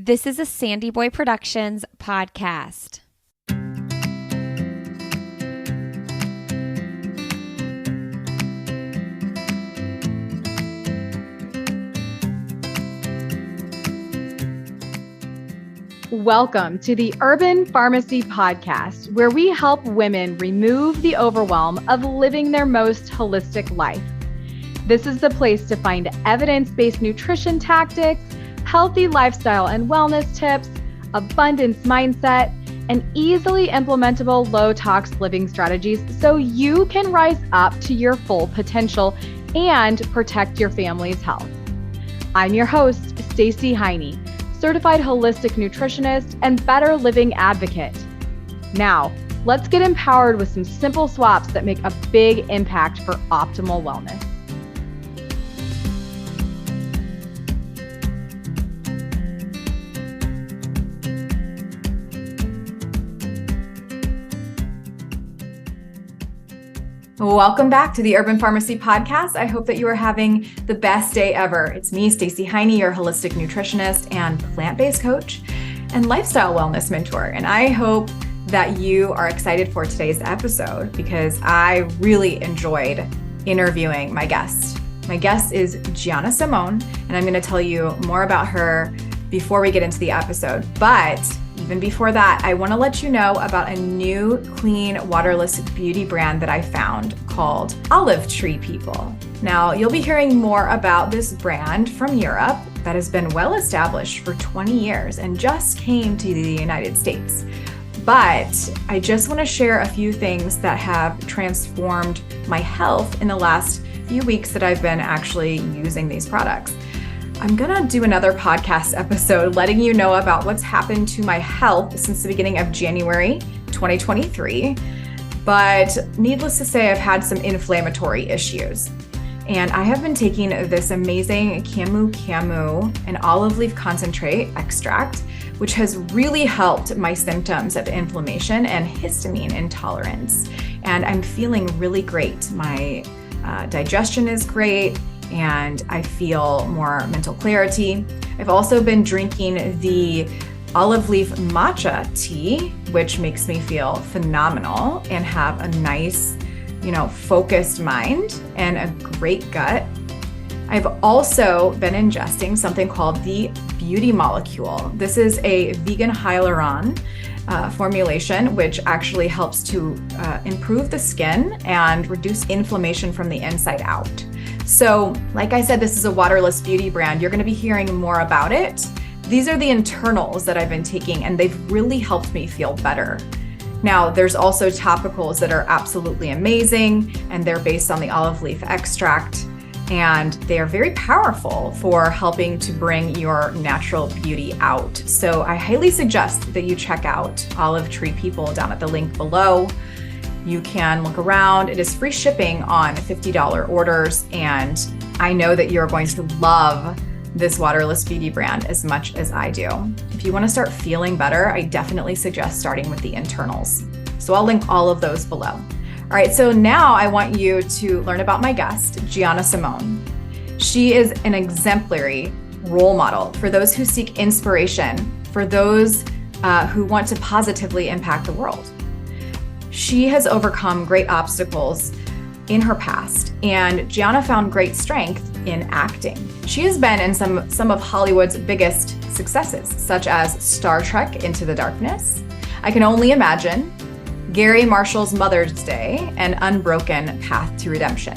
This is a Sandy Boy Productions podcast. Welcome to the Urban Pharmacy Podcast, where we help women remove the overwhelm of living their most holistic life. This is the place to find evidence-based nutrition tactics, healthy lifestyle and wellness tips, abundance mindset, and easily implementable low-tox living strategies so you can rise up to your full potential and protect your family's health. I'm your host, Stacey Heine, certified holistic nutritionist and better living advocate. Now, let's get empowered with some simple swaps that make a big impact for optimal wellness. Welcome back to the Urban Pharmacy Podcast. I hope that you are having the best day ever. It's me, Stacey Heine, your holistic nutritionist and plant-based coach and lifestyle wellness mentor. And I hope that you are excited for today's episode because I really enjoyed interviewing my guest. My guest is Gianna Simone, and I'm going to tell you more about her before we get into the episode. But even before that, I want to let you know about a new clean, waterless beauty brand that I found called Olive Tree People. Now, you'll be hearing more about this brand from Europe that has been well established for 20 years and just came to the United States. But I just want to share a few things that have transformed my health in the last few weeks that I've been actually using these products. I'm gonna do another podcast episode letting you know about what's happened to my health since the beginning of January 2023. But needless to say, I've had some inflammatory issues. And I have been taking this amazing camu and olive leaf concentrate extract, which has really helped my symptoms of inflammation and histamine intolerance. And I'm feeling really great. My digestion is great, and I feel more mental clarity. I've also been drinking the olive leaf matcha tea, which makes me feel phenomenal and have a nice, focused mind and a great gut. I've also been ingesting something called the Beauty Molecule. This is a vegan hyaluron formulation, which actually helps to improve the skin and reduce inflammation from the inside out. So, like I said, this is a waterless beauty brand. You're going to be hearing more about it. These are the internals that I've been taking, and they've really helped me feel better. Now, there's also topicals that are absolutely amazing, and they're based on the olive leaf extract, and they are very powerful for helping to bring your natural beauty out. So I highly suggest that you check out Olive Tree People down at the link below. You can look around. It is free shipping on $50 orders, and I know that you're going to love this waterless beauty brand as much as I do. If you want to start feeling better, I definitely suggest starting with the internals. So I'll link all of those below. All right, so now I want you to learn about my guest, Gianna Simone. She is an exemplary role model for those who seek inspiration, for those who want to positively impact the world. She has overcome great obstacles in her past, and Gianna found great strength in acting. She has been in some of Hollywood's biggest successes, such as Star Trek Into the Darkness, I Can Only Imagine, Garry Marshall's Mother's Day, and Unbroken: Path to Redemption.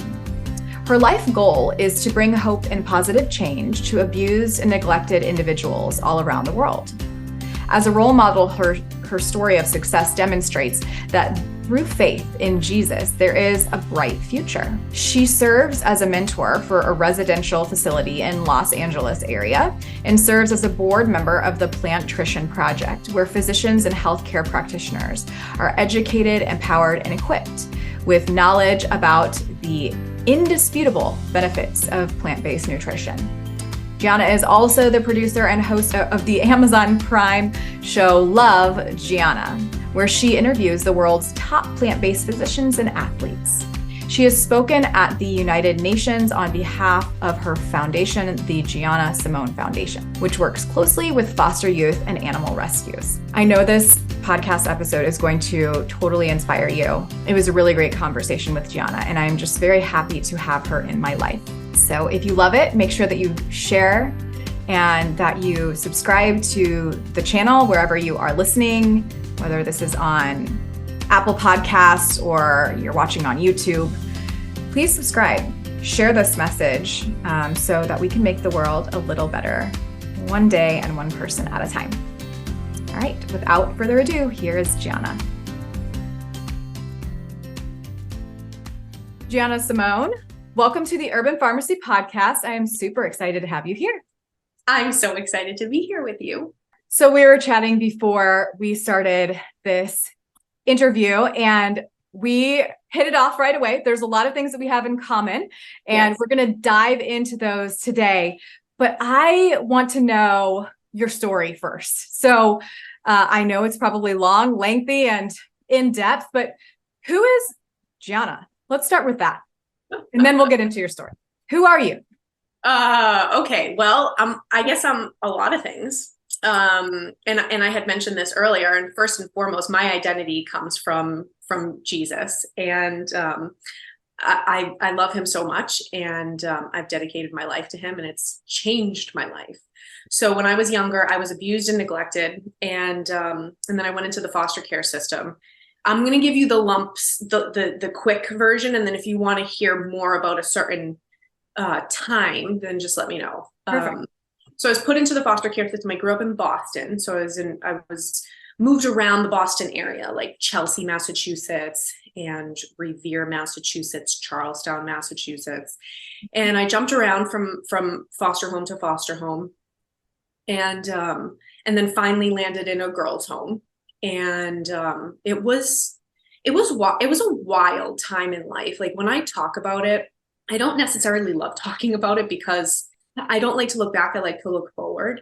Her life goal is to bring hope and positive change to abused and neglected individuals all around the world. As a role model, her story of success demonstrates that through faith in Jesus, there is a bright future. She serves as a mentor for a residential facility in Los Angeles area and serves as a board member of the Planttrition Project, where physicians and healthcare practitioners are educated, empowered, and equipped with knowledge about the indisputable benefits of plant-based nutrition. Gianna is also the producer and host of the Amazon Prime show Love Gianna, where she interviews the world's top plant-based physicians and athletes. She has spoken at the United Nations on behalf of her foundation, the Gianna Simone Foundation, which works closely with foster youth and animal rescues. I know this podcast episode is going to totally inspire you. It was a really great conversation with Gianna, and I'm just very happy to have her in my life. So if you love it, make sure that you share and that you subscribe to the channel wherever you are listening, whether this is on Apple Podcasts or you're watching on YouTube. Please subscribe, share this message so that we can make the world a little better, one day and one person at a time. All right, without further ado, here is Gianna. Gianna Simone, welcome to the Urban Pharmacy Podcast. I am super excited to have you here. I'm so excited to be here with you. So we were chatting before we started this interview and we hit it off right away. There's a lot of things that we have in common and Yes. we're going to dive into those today. But I want to know your story first. So I know it's probably long, lengthy, and in depth, but who is Gianna? Let's start with that. And then we'll get into your story. Who are you? Okay. Well, I guess I'm a lot of things. And I had mentioned this earlier, and first and foremost, my identity comes from Jesus. And, I love him so much, and, I've dedicated my life to him, and it's changed my life. So when I was younger, I was abused and neglected. And then I went into the foster care system. I'm going to give you the lumps, the quick version. And then if you want to hear more about a certain time, then just let me know. So I was put into the foster care system. I grew up in Boston. So I was moved around the Boston area, like Chelsea, Massachusetts, and Revere, Massachusetts, Charlestown, Massachusetts. And I jumped around from foster home to foster home, and then finally landed in a girls' home. And it was a wild time in life. Like when I talk about it, I don't necessarily love talking about it because I don't like to look back. I like to look forward.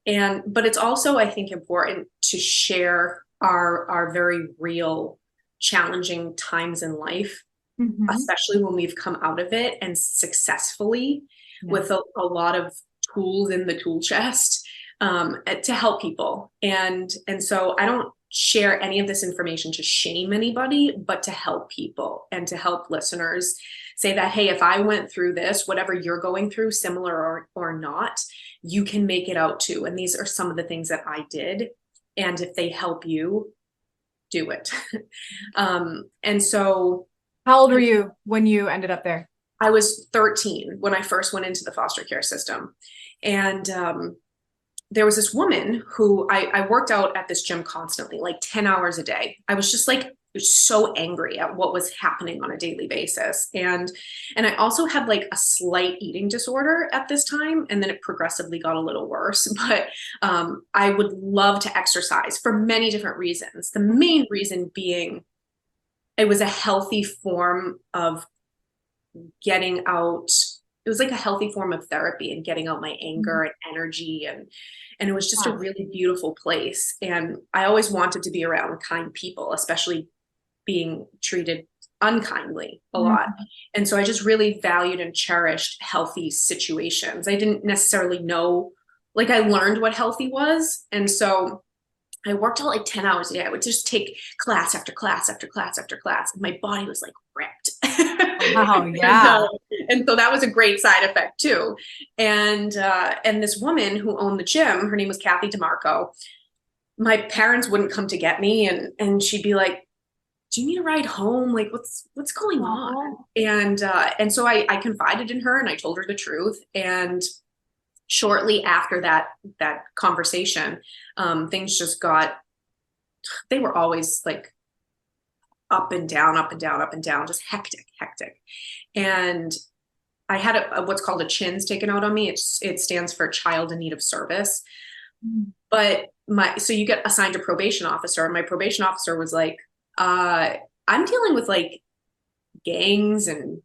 But it's also, I think, important to share our very real, challenging times in life, especially when we've come out of it and successfully with a lot of tools in the tool chest to help people. And so I don't share any of this information to shame anybody, but to help people and to help listeners say that, hey, if I went through this, whatever you're going through, similar or not, you can make it out too. And these are some of the things that I did. And if they help you, do it. And so How old were you when you ended up there? I was 13 when I first went into the foster care system. And there was this woman who I worked out at this gym constantly, like 10 hours a day. I was just like, so angry at what was happening on a daily basis. And I also had like a slight eating disorder at this time. And then it progressively got a little worse, but I would love to exercise for many different reasons. The main reason being it was a healthy form of getting out. It was like a healthy form of therapy and getting out my anger and energy. And it was just a really beautiful place. And I always wanted to be around kind people, especially being treated unkindly a lot. And so I just really valued and cherished healthy situations. I didn't necessarily know, like I learned what healthy was. And so I worked out like 10 hours a day. I would just take class after class after class after class. And my body was like ripped. Wow, yeah. And so that was a great side effect too. And this woman who owned the gym, her name was Kathy DeMarco. My parents wouldn't come to get me, and she'd be like, do you need a ride home? Like, what's going on? And so I confided in her and I told her the truth. And shortly after that conversation, things just they were always like up and down, up and down, up and down, just hectic. And I had what's called a CHINS taken out on me. It stands for Child in Need of Service. But so you get assigned a probation officer, and my probation officer was like, I'm dealing with like gangs and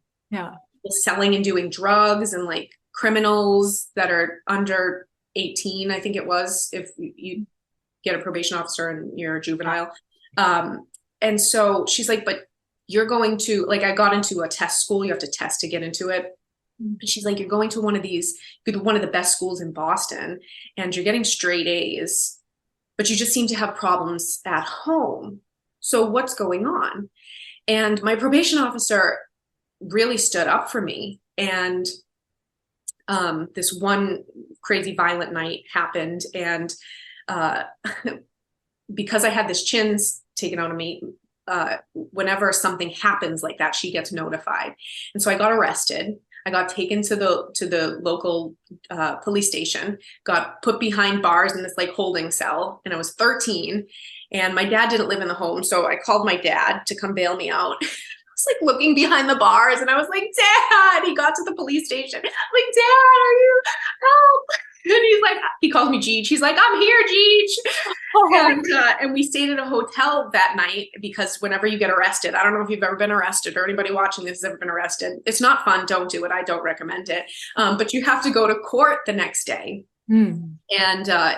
selling and doing drugs and like criminals that are under 18, I think it was, if you get a probation officer and you're a juvenile. And so she's like, but you're going to, like, I got into a test school. You have to test to get into it. And she's like, you're going to one of the best schools in Boston, and you're getting straight A's, but you just seem to have problems at home. So what's going on? And my probation officer really stood up for me. And this one crazy violent night happened. And because I had this chins taken out of me, whenever something happens like that, she gets notified. And so I got arrested. I got taken to the local police station, got put behind bars in this like holding cell, and I was 13. And my dad didn't live in the home, so I called my dad to come bail me out. I was like looking behind the bars, and I was like, Dad. He got to the police station. I'm like, Dad, are you help? And he's like, he calls me Jeej. He's like, I'm here, Jeej. And we stayed at a hotel that night, because whenever you get arrested, I don't know if you've ever been arrested or anybody watching this has ever been arrested. It's not fun. Don't do it. I don't recommend it. But you have to go to court the next day. And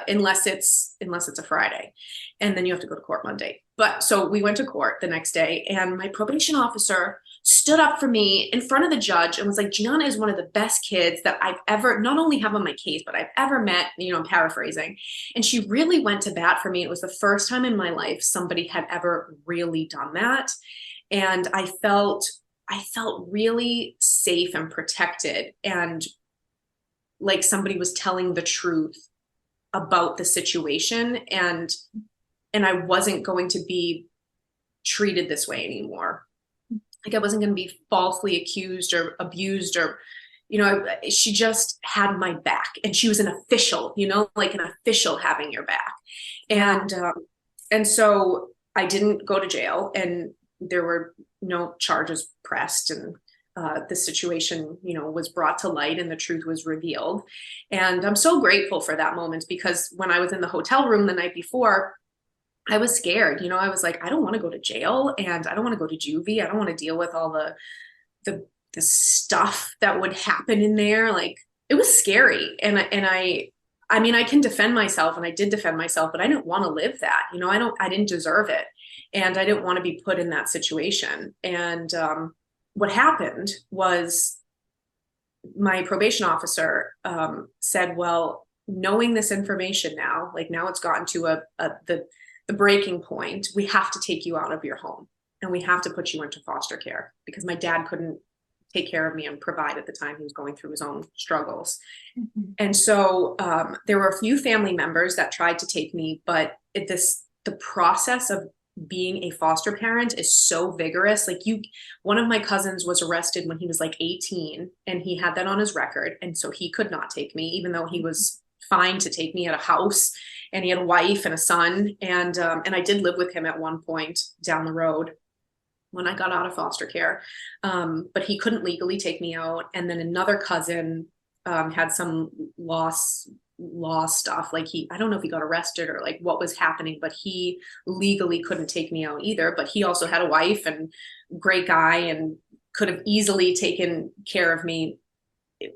unless it's a Friday, and then you have to go to court Monday. But so we went to court the next day, and my probation officer stood up for me in front of the judge and was like, Gianna is one of the best kids that I've ever not only have on my case, but I've ever met. I'm paraphrasing. And she really went to bat for me. It was the first time in my life somebody had ever really done that. And I felt really safe and protected, and like somebody was telling the truth about the situation, and I wasn't going to be treated this way anymore. Like I wasn't going to be falsely accused or abused, or, she just had my back, and she was an official, like an official having your back. And so I didn't go to jail, and there were no charges pressed, and the situation, was brought to light, and the truth was revealed. And I'm so grateful for that moment, because when I was in the hotel room the night before, I was scared. I was like, I don't want to go to jail, and I don't want to go to juvie. I don't want to deal with all the stuff that would happen in there. Like, it was scary. And I mean, I can defend myself, and I did defend myself, but I didn't want to live that. I didn't deserve it. And I didn't want to be put in that situation. And what happened was my probation officer said, well, knowing this information now, like now it's gotten to the breaking point, we have to take you out of your home, and we have to put you into foster care, because my dad couldn't take care of me and provide at the time. He was going through his own struggles. And so there were a few family members that tried to take me, but the process of being a foster parent is so vigorous. Like one of my cousins was arrested when he was like 18, and he had that on his record. And so he could not take me, even though he was fine to take me at a house, and he had a wife and a son. And I did live with him at one point down the road when I got out of foster care. But he couldn't legally take me out. And then another cousin had some law stuff. Like I don't know if he got arrested or like what was happening, but he legally couldn't take me out either. But he also had a wife, and great guy, and could have easily taken care of me,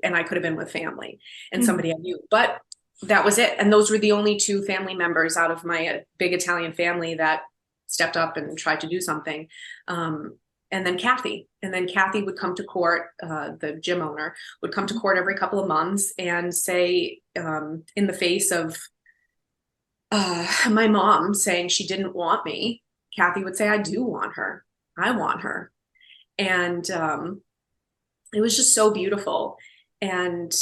and I could have been with family and somebody I knew. But that was it. And those were the only two family members out of my big Italian family that stepped up and tried to do something. And then Kathy would come to court. The gym owner would come to court every couple of months and say, in the face of my mom saying she didn't want me, Kathy would say, I do want her. I want her. And it was just so beautiful. And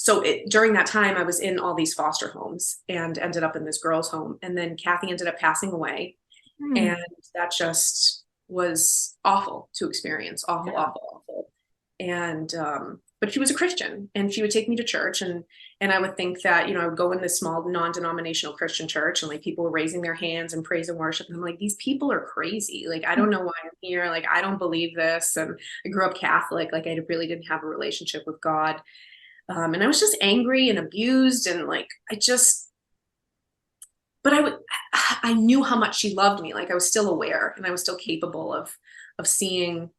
so during that time, I was in all these foster homes and ended up in this girl's home. And then Kathy ended up passing away. And that just was awful to experience. Awful. And, but she was a Christian, and she would take me to church, and I would think that, I would go in this small non-denominational Christian church, and like people were raising their hands and praise and worship. And I'm like, these people are crazy. Like, I don't know why I'm here. Like, I don't believe this. And I grew up Catholic. Like, I really didn't have a relationship with God. And I was just angry and abused, and like, but I knew how much she loved me. Like, I was still aware, and I was still capable of seeing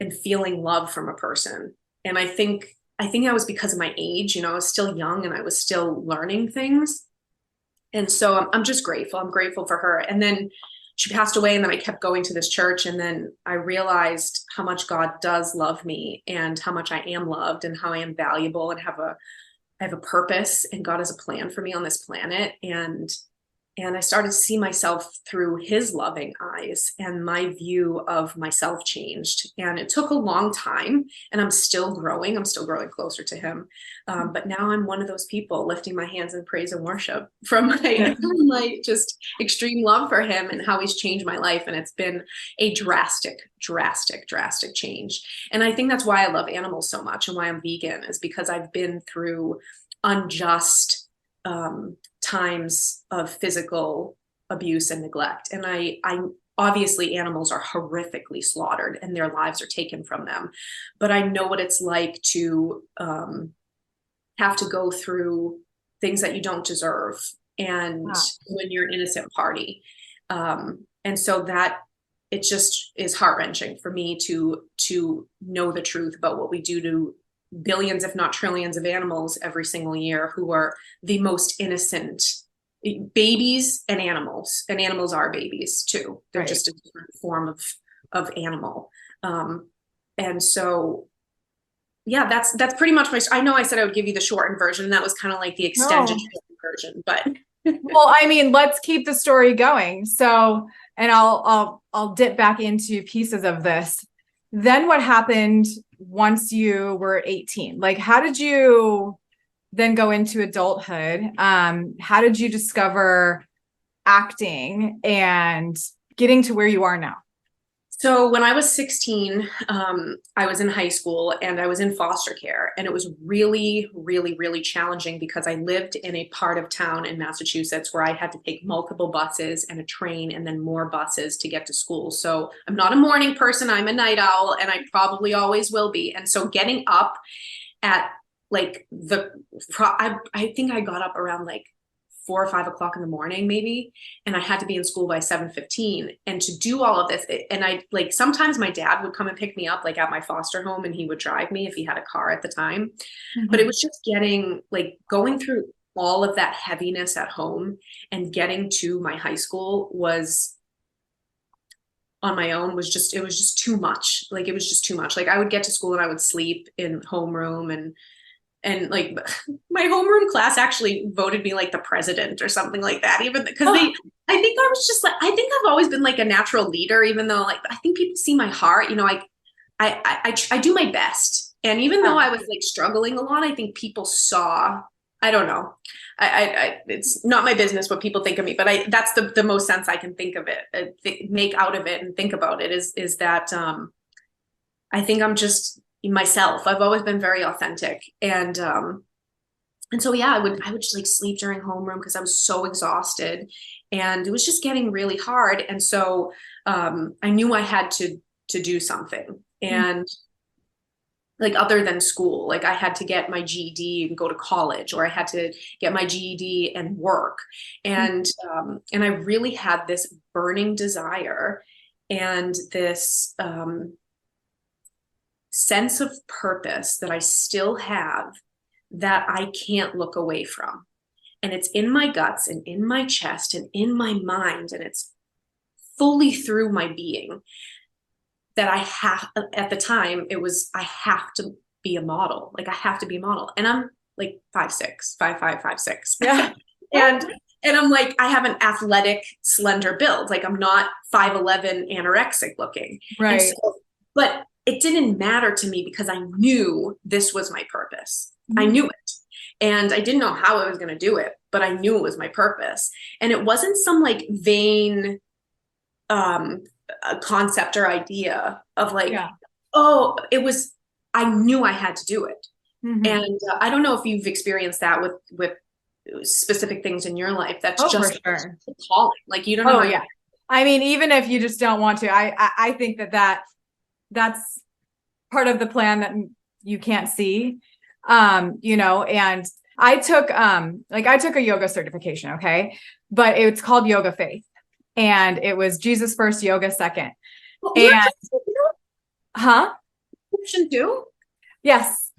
and feeling love from a person. And I think that was because of my age. I was still young, and I was still learning things. And so I'm just grateful. I'm grateful for her. And then she passed away, and then I kept going to this church, and then I realized how much God does love me and how much I am loved and how I am valuable and I have a purpose, and God has a plan for me on this planet. And I started to see myself through his loving eyes, and my view of myself changed. And it took a long time, and I'm still growing. I'm still growing closer to him. But now I'm one of those people lifting my hands in praise and worship from my just extreme love for him and how he's changed my life. And it's been a drastic change. And I think that's why I love animals so much and why I'm vegan, is because I've been through unjust times of physical abuse and neglect. And I obviously, animals are horrifically slaughtered and their lives are taken from them. But I know what it's like to have to go through things that you don't deserve, and when you're an innocent party. And so that it just is heart-wrenching for me to know the truth about what we do to billions, if not trillions, of animals every single year, who are the most innocent babies. And animals are babies too. They're just a different form of animal. And so, yeah, that's pretty much I know I said I would give you the shortened version, and that was kind of like the extended version, but well, I mean, let's keep the story going. So, and I'll dip back into pieces of this. Then what happened once you were 18? Like, how did you then go into adulthood? How did you discover acting and getting to where you are now? So when I was 16, I was in high school and I was in foster care, and it was really, really, really challenging because I lived in a part of town in Massachusetts where I had to take multiple buses and a train and then more buses to get to school. So I'm not a morning person, I'm a night owl, and I probably always will be. And so getting up at like I think I got up around like 4 or 5 o'clock in the morning, maybe. And I had to be in school by 7:15. And to do all of this, and I like, sometimes my dad would come and pick me up like at my foster home, and he would drive me if he had a car at the time. Mm-hmm. But it was just going through all of that heaviness at home and getting to my high school was on my own it was just too much. Like, it was just too much. Like, I would get to school and I would sleep in homeroom, and like my homeroom class actually voted me like the president or something like that, even because I think I was just like, I think I've always been like a natural leader, even though like, I think people see my heart, I do my best. And even though I was like struggling a lot, I think people saw, I don't know. It's not my business what people think of me, but that's the most sense I can think of it, make out of it and think about it is that I think I'm just myself. I've always been very authentic. And so, yeah, I would just like sleep during homeroom because I was so exhausted, and it was just getting really hard. And so I knew I had to do something. And like, other than school, like I had to get my GED and go to college, or I had to get my GED and work. And I really had this burning desire and this sense of purpose that I still have, that I can't look away from. And it's in my guts and in my chest and in my mind, and it's fully through my being, that I have, at the time it was, I have to be a model. Like, I have to be a model. And I'm like 5'6", 5'5", 5'6". Yeah. and I'm like, I have an athletic, slender build. Like, I'm not 5'11" anorexic looking. Right. But it didn't matter to me because I knew this was my purpose. Mm-hmm. I knew it. And I didn't know how I was going to do it, but I knew it was my purpose. And it wasn't some like vain concept or idea of like, it was, I knew I had to do it. Mm-hmm. And I don't know if you've experienced that with specific things in your life. That's just for sure. Calling. Like, you don't know. Yeah. I mean, even if you just don't want to, I think that's part of the plan that you can't see, and I took a yoga certification. Okay. But it's called Yoga Faith, and it was Jesus first, yoga second. Well, and Christian too? Yes.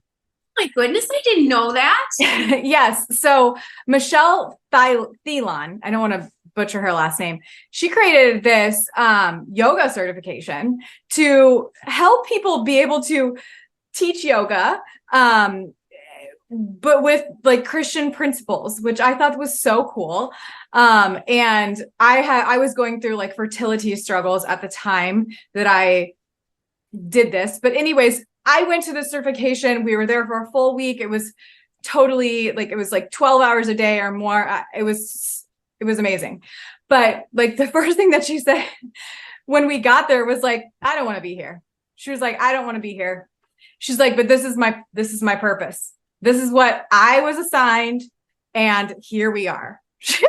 My goodness, I didn't know that. Yes. So Michelle Thielon, I don't want to butcher her last name. She created this yoga certification to help people be able to teach yoga, but with like Christian principles, which I thought was so cool. And I was going through like fertility struggles at the time that I did this. But anyways, I went to the certification. We were there for a full week. It was totally like, it was like 12 hours a day or more. It was amazing. But like the first thing that she said when we got there was like, I don't want to be here. She was like, I don't want to be here. She's like, but this is my purpose. This is what I was assigned. And here we are. She's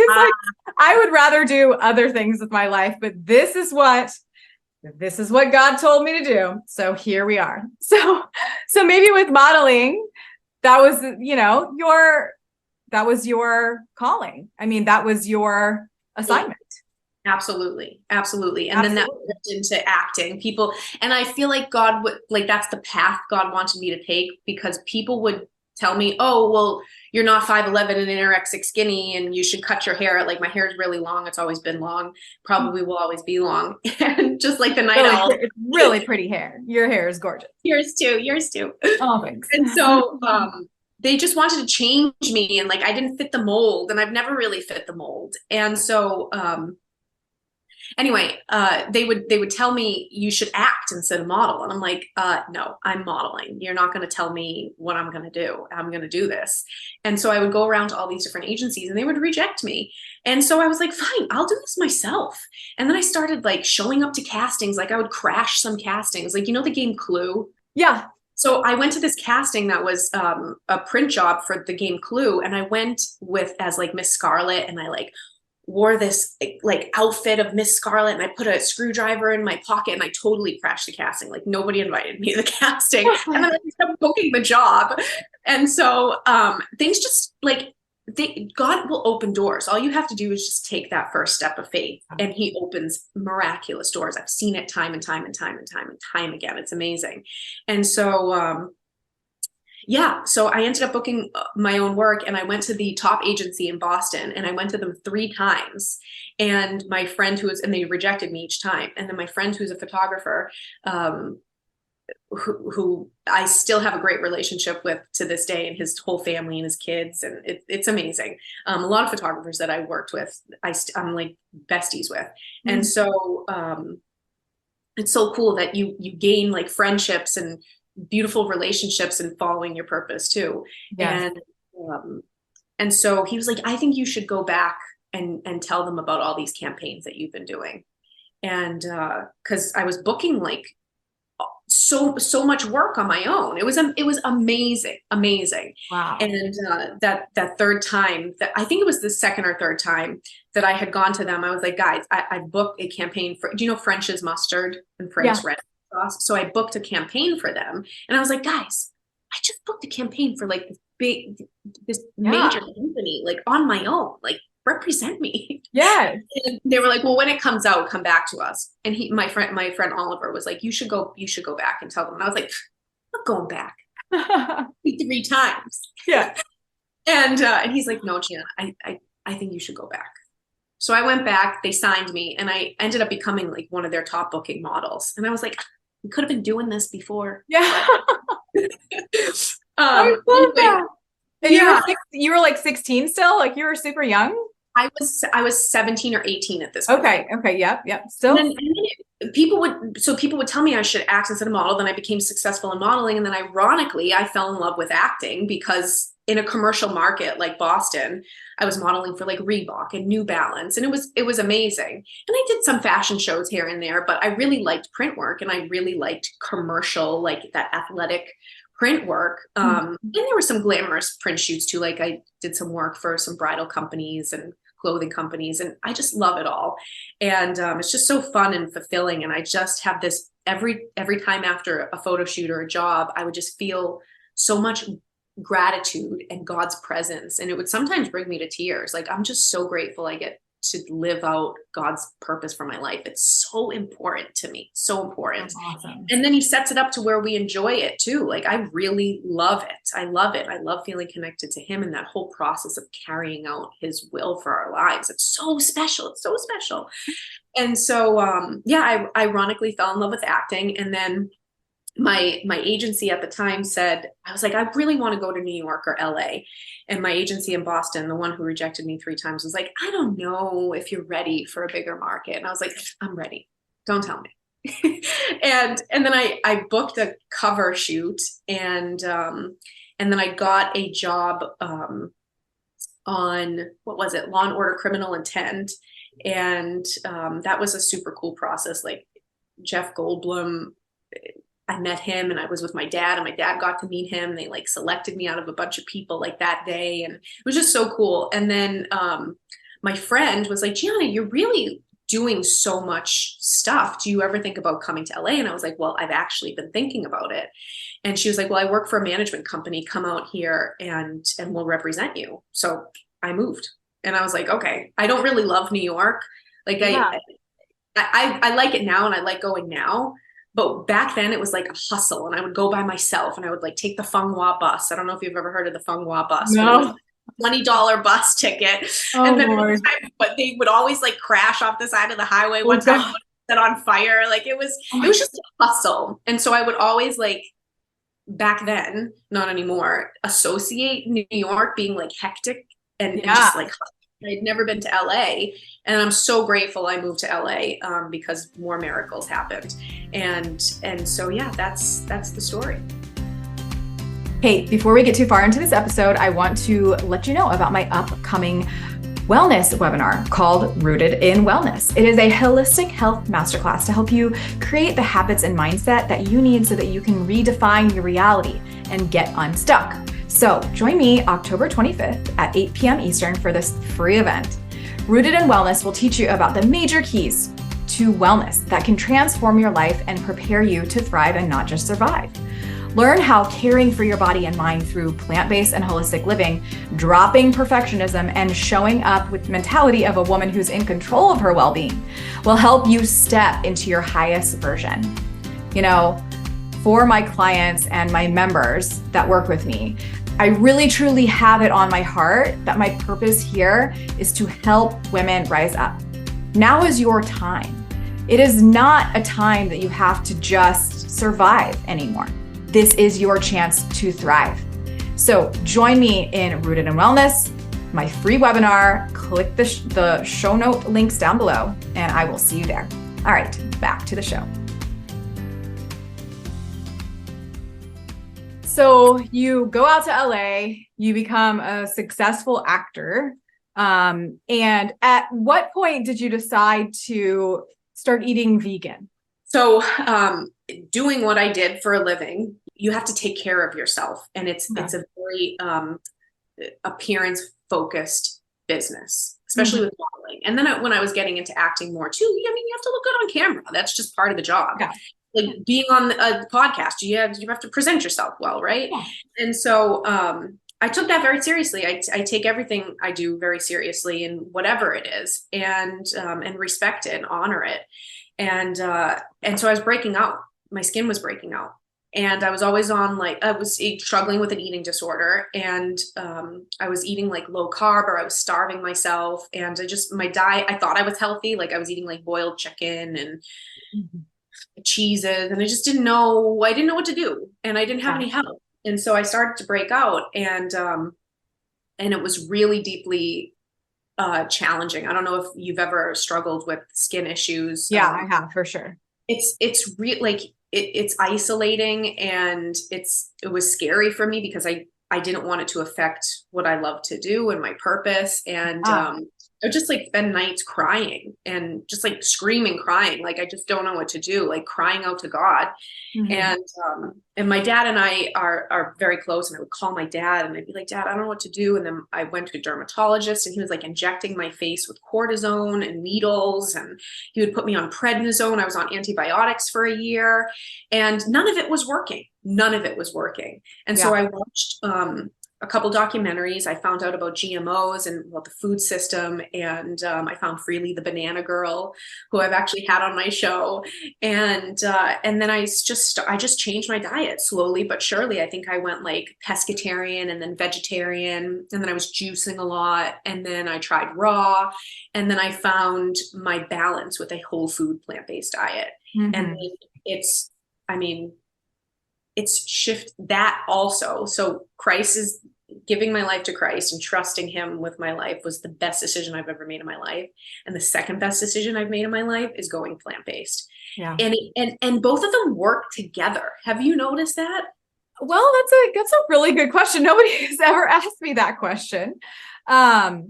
like, I would rather do other things with my life, but this is what God told me to do. So here we are. So maybe with modeling, that was, that was your calling. I mean, that was your assignment. Absolutely. And then that moved into acting. People, and I feel like God would, like, that's the path God wanted me to take, because people would tell me, oh, well, you're not 5'11" and anorexic skinny, and you should cut your hair. Like, my hair is really long. It's always been long. Probably will always be long. And just like the night owl. It's really pretty hair. Your hair is gorgeous. Yours too. Oh, thanks. And so, they just wanted to change me, and like, I didn't fit the mold, and I've never really fit the mold. And so, anyway, they would tell me you should act instead of model. And I'm like, no, I'm modeling. You're not going to tell me what I'm going to do. I'm going to do this. And so I would go around to all these different agencies, and they would reject me. And so I was like, fine, I'll do this myself. And then I started like showing up to castings. Like, I would crash some castings, like, the game Clue. Yeah. So I went to this casting that was a print job for the game Clue. And I went as like Miss Scarlet, and I like wore this like outfit of Miss Scarlet, and I put a screwdriver in my pocket, and I totally crashed the casting. Like, nobody invited me to the casting. And then I kept booking the job. And so things just like, God will open doors. All you have to do is just take that first step of faith, and he opens miraculous doors. I've seen it time and time again. It's amazing. And so, so I ended up booking my own work, and I went to the top agency in Boston, and I went to them 3 times. And my friend and they rejected me each time. And then my friend, who's a photographer, who I still have a great relationship with to this day, and his whole family and his kids. And it's amazing. A lot of photographers that I worked with, I'm like besties with. Mm-hmm. And so, it's so cool that you gain like friendships and beautiful relationships and following your purpose too. Yes. And so he was like, I think you should go back and tell them about all these campaigns that you've been doing. And, cause I was booking like so much work on my own. It was amazing. Wow. And, that third time, that I think it was the second or third time that I had gone to them, I was like, guys, I booked a campaign for, do you know French's mustard and Frank's red sauce? So I booked a campaign for them, and I was like, guys, I just booked a campaign for like this major company, like on my own, like represent me. Yeah. And they were like, well, when it comes out, come back to us. And my friend Oliver was like, you should go back and tell them. And I was like, I'm not going back 3 times. Yeah. And he's like, no, Gianna, I think you should go back. So I went back, they signed me, and I ended up becoming like one of their top booking models. And I was like, we could have been doing this before. Yeah. I love that. And you were like 16 still? Like, you were super young? I was 17 or 18 at this point. Okay. Yep. Still. And then people would tell me I should act instead of model. Then I became successful in modeling. And then ironically, I fell in love with acting, because in a commercial market like Boston, I was modeling for like Reebok and New Balance. And it was amazing. And I did some fashion shows here and there, but I really liked print work, and I really liked commercial, like that athletic print work. And there were some glamorous print shoots too. Like, I did some work for some bridal companies and clothing companies, and I just love it all. And it's just so fun and fulfilling. And I just have this every time after a photo shoot or a job, I would just feel so much gratitude and God's presence. And it would sometimes bring me to tears. Like, I'm just so grateful I get to live out God's purpose for my life. It's so important to me, so important. That's awesome. And then he sets it up to where we enjoy it too. Like, I really love it. I love it. I love feeling connected to him and that whole process of carrying out his will for our lives. It's so special. It's so special. And so, I ironically fell in love with acting. And then my agency at the time said, I was like, I really want to go to New York or LA. And my agency in Boston, the one who rejected me 3 times, was like, I don't know if you're ready for a bigger market. And I was like, I'm ready. Don't tell me. and then I booked a cover shoot, and then I got a job on, what was it? Law and Order Criminal Intent. And that was a super cool process. Like, Jeff Goldblum, I met him, and I was with my dad, and my dad got to meet him. They like selected me out of a bunch of people like that day. And it was just so cool. And then my friend was like, Gianna, you're really doing so much stuff. Do you ever think about coming to LA? And I was like, well, I've actually been thinking about it. And she was like, well, I work for a management company. Come out here and we'll represent you. So I moved, and I was like, okay, I don't really love New York. Like, I like it now, and I like going now. But back then it was like a hustle, and I would go by myself, and I would like take the Funghua bus. I don't know if you've ever heard of the Funghua bus. No. $20 bus ticket. Oh, and then Lord. but they would always like crash off the side of the highway. One time I set on fire. Like, it was just a hustle. And so I would always, like, back then, not anymore, associate New York being like hectic and just like, I'd never been to LA, and I'm so grateful I moved to LA because more miracles happened. And so, yeah, that's the story. Hey, before we get too far into this episode, I want to let you know about my upcoming wellness webinar called Rooted in Wellness. It is a holistic health masterclass to help you create the habits and mindset that you need so that you can redefine your reality and get unstuck. So join me October 25th at 8 p.m. Eastern for this free event. Rooted in Wellness will teach you about the major keys to wellness that can transform your life and prepare you to thrive and not just survive. Learn how caring for your body and mind through plant-based and holistic living, dropping perfectionism, and showing up with the mentality of a woman who's in control of her well-being will help you step into your highest version. You know, for my clients and my members that work with me, I really truly have it on my heart that my purpose here is to help women rise up. Now is your time. It is not a time that you have to just survive anymore. This is your chance to thrive. So join me in Rooted in Wellness, my free webinar. Click the show note links down below, and I will see you there. All right, back to the show. So you go out to LA, you become a successful actor. And at what point did you decide to start eating vegan? So doing what I did for a living, you have to take care of yourself. And it's a very appearance focused business, especially with modeling. And then when I was getting into acting more too, I mean, you have to look good on camera. That's just part of the job. Yeah. Like being on a podcast, you have to present yourself well, right? Yeah. And so I took that very seriously. I take everything I do very seriously, and whatever it is, and respect it and honor it. And so I was breaking out. My skin was breaking out, and I was always on I was struggling with an eating disorder, and I was eating like low carb, or I was starving myself, and my diet, I thought I was healthy, like I was eating like boiled chicken and cheeses, and I just didn't know what to do, and I didn't have any help. And so I started to break out, and it was really deeply challenging. I don't know if you've ever struggled with skin issues. Yeah, I have, for sure. It's it's isolating, and it was scary for me because I didn't want it to affect what I love to do and my purpose. And I would just like spend nights crying and just like screaming, crying. Like, I just don't know what to do, like crying out to God. And my dad and I are very close, and I would call my dad and I'd be like, Dad, I don't know what to do. And then I went to a dermatologist, and he was like injecting my face with cortisone and needles, and he would put me on prednisone. I was on antibiotics for a year, and none of it was working. And so I watched a couple documentaries. I found out about GMOs and about the food system, and I found Freely the Banana Girl, who I've actually had on my show, and then I just changed my diet slowly but surely. I think I went like pescatarian and then vegetarian, and then I was juicing a lot, and then I tried raw, and then I found my balance with a whole food plant-based diet, and then it's shift that also. So Christ is giving my life to Christ and trusting him with my life was the best decision I've ever made in my life. And the second best decision I've made in my life is going plant-based. Yeah. And both of them work together. Have you noticed that? Well, that's a really good question. Nobody has ever asked me that question. I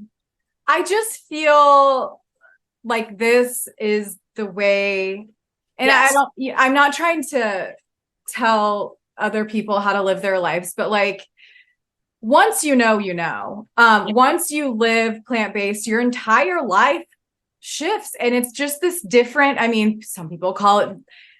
just feel like this is the way, and Yes. I'm not trying to tell other people how to live their lives, but like, once once you live plant-based, your entire life shifts, and it's just this different, I mean, some people call it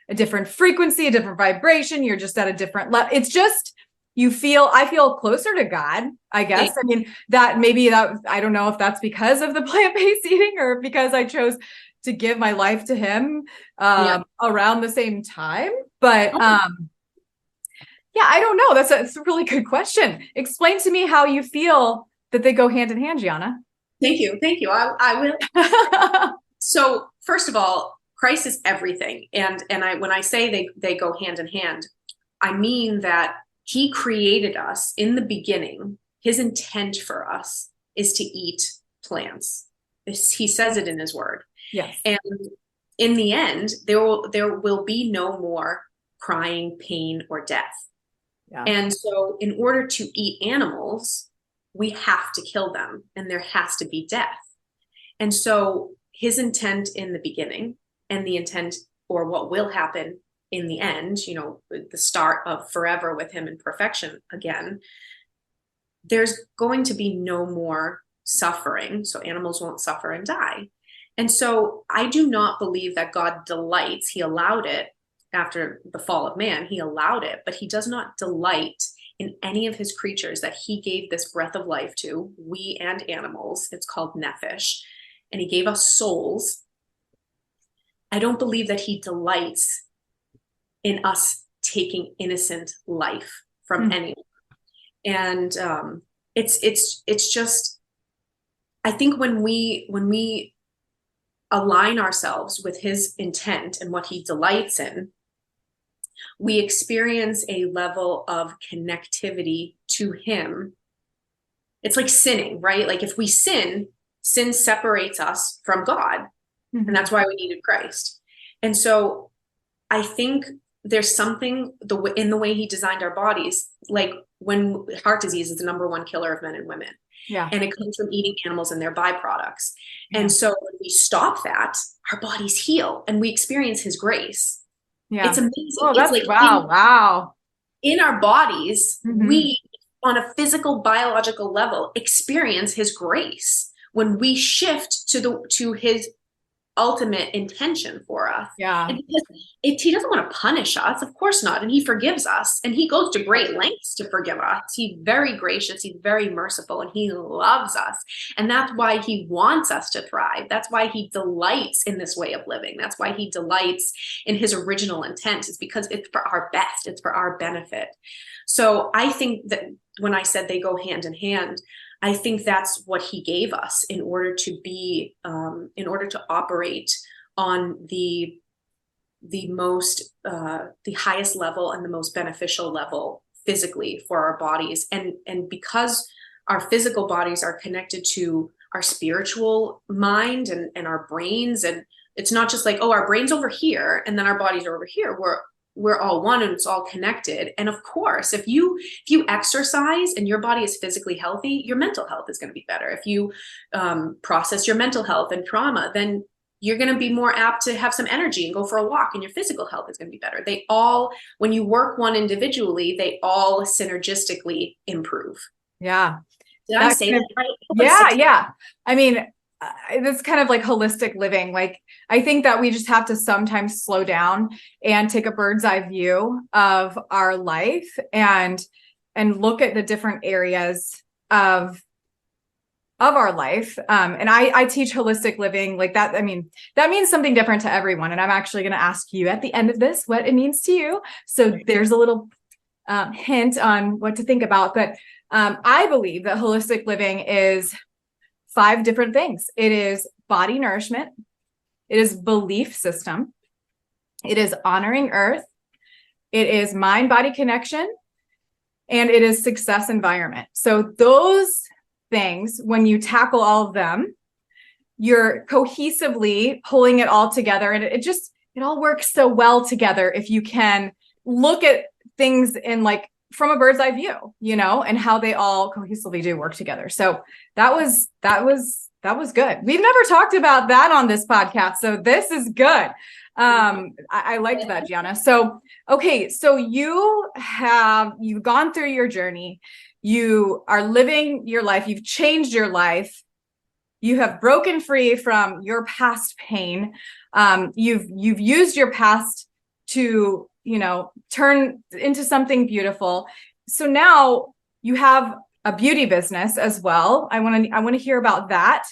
a different frequency, a different vibration. You're just at a different level. It's just, I feel closer to God, I guess. I mean, I don't know if that's because of the plant-based eating or because I chose to give my life to him around the same time. But I don't know. That's a really good question. Explain to me how you feel that they go hand in hand, Gianna. Thank you. I will. So first of all, Christ is everything. And when I say they go hand in hand, I mean that he created us in the beginning. His intent for us is to eat plants. He says it in his word. Yes. And in the end, there will be no more crying, pain, or death. Yeah. And so in order to eat animals, we have to kill them, and there has to be death. And so his intent in the beginning and the intent or what will happen in the end, the start of forever with him in perfection again, there's going to be no more suffering. So animals won't suffer and die. And so I do not believe that God delights. He allowed it after the fall of man. He allowed it, but he does not delight in any of his creatures that he gave this breath of life to, we and animals. It's called nephesh. And he gave us souls. I don't believe that he delights in us taking innocent life from anyone. And it's just, I think when we align ourselves with his intent and what he delights in, we experience a level of connectivity to him. It's like sinning, right? Like if we sin separates us from God. And that's why we needed Christ. And so I think there's something in the way he designed our bodies, like when heart disease is the number one killer of men and women. Yeah. And it comes from eating animals and their byproducts. Yeah. And so when we stop that, our bodies heal and we experience his grace. Yeah. It's amazing. Oh, that's like wow. In our bodies, we, on a physical, biological level, experience his grace when we shift to his ultimate intention for us. Yeah. And because he doesn't want to punish us, of course not. And he forgives us, and he goes to great lengths to forgive us. He's very gracious. He's very merciful, and he loves us. And that's why he wants us to thrive. That's why he delights in this way of living. That's why he delights in his original intent, is because it's for our best. It's for our benefit. So I think that when I said they go hand in hand, I think that's what he gave us in order to operate on the highest level and the most beneficial level physically for our bodies. And because our physical bodies are connected to our spiritual mind and our brains, and it's not just like, oh, our brain's over here and then our bodies are over here. We're all one and it's all connected. And of course, if you exercise and your body is physically healthy, your mental health is going to be better. If you process your mental health and trauma, then you're going to be more apt to have some energy and go for a walk, and your physical health is going to be better. They all, when you work one individually, they all synergistically improve. Yeah. Did I say that right? Yeah. I mean, it's kind of like holistic living. Like, I think that we just have to sometimes slow down and take a bird's eye view of our life. And and look at the different areas of our life. And I teach holistic living like that. I mean, that means something different to everyone. And I'm actually going to ask you at the end of this what it means to you. So there's a little hint on what to think about. But I believe that holistic living is 5 different things. It is body nourishment. It is belief system. It is honoring earth. It is mind-body connection. And it is success environment. So those things, when you tackle all of them, you're cohesively pulling it all together. And it all works so well together if you can look at things in like from a bird's eye view, and how they all cohesively do work together. So that was good. We've never talked about that on this podcast. So this is good. I liked that, Gianna. So, okay. So you've gone through your journey. You are living your life. You've changed your life. You have broken free from your past pain. You've used your past to, turn into something beautiful. So now you have a beauty business as well. I want to hear about that.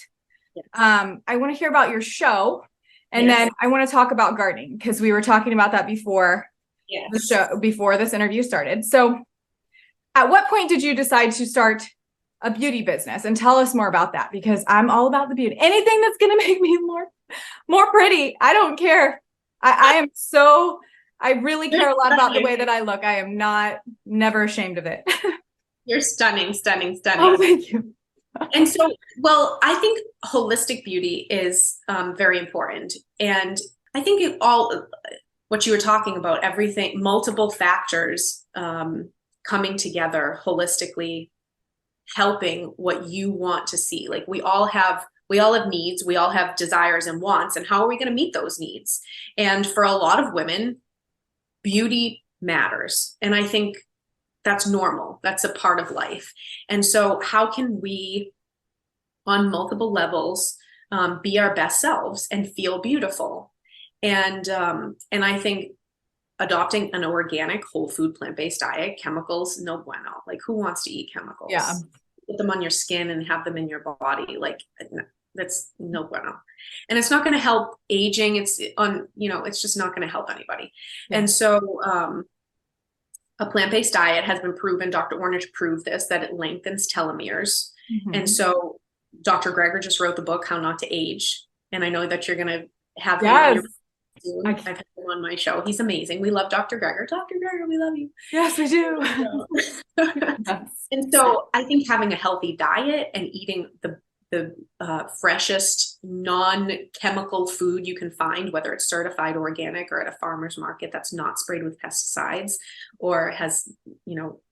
Yes. I want to hear about your show. And then I want to talk about gardening because we were talking about that before the show, before this interview started. So at what point did you decide to start a beauty business? And tell us more about that, because I'm all about the beauty. Anything that's going to make me more pretty. I don't care. I really care a lot about the way that I look. I am never ashamed of it. You're stunning, stunning, stunning. Oh, thank you. And so, well, I think holistic beauty is very important. And I think what you were talking about, everything, multiple factors coming together holistically, helping what you want to see. Like we all have needs, we all have desires and wants, and how are we going to meet those needs? And for a lot of women, beauty matters. And I think that's normal. That's a part of life. And so how can we, on multiple levels, be our best selves and feel beautiful? And I think adopting an organic, whole food, plant-based diet, chemicals, no bueno. Like who wants to eat chemicals? Yeah. Put them on your skin and have them in your body. Like that's no bueno. And it's not going to help aging. It's just not going to help anybody. Yeah. And so, a plant-based diet has been proven, Dr. Ornish proved this, that it lengthens telomeres. Mm-hmm. And so Dr. Greger just wrote the book, How Not to Age. And I know that you're going to have him on your soon. I've had him on my show. He's amazing. We love Dr. Greger. Dr. Greger, we love you. Yes, we do. And so I think having a healthy diet and eating the freshest non-chemical food you can find, whether it's certified organic or at a farmer's market that's not sprayed with pesticides or has,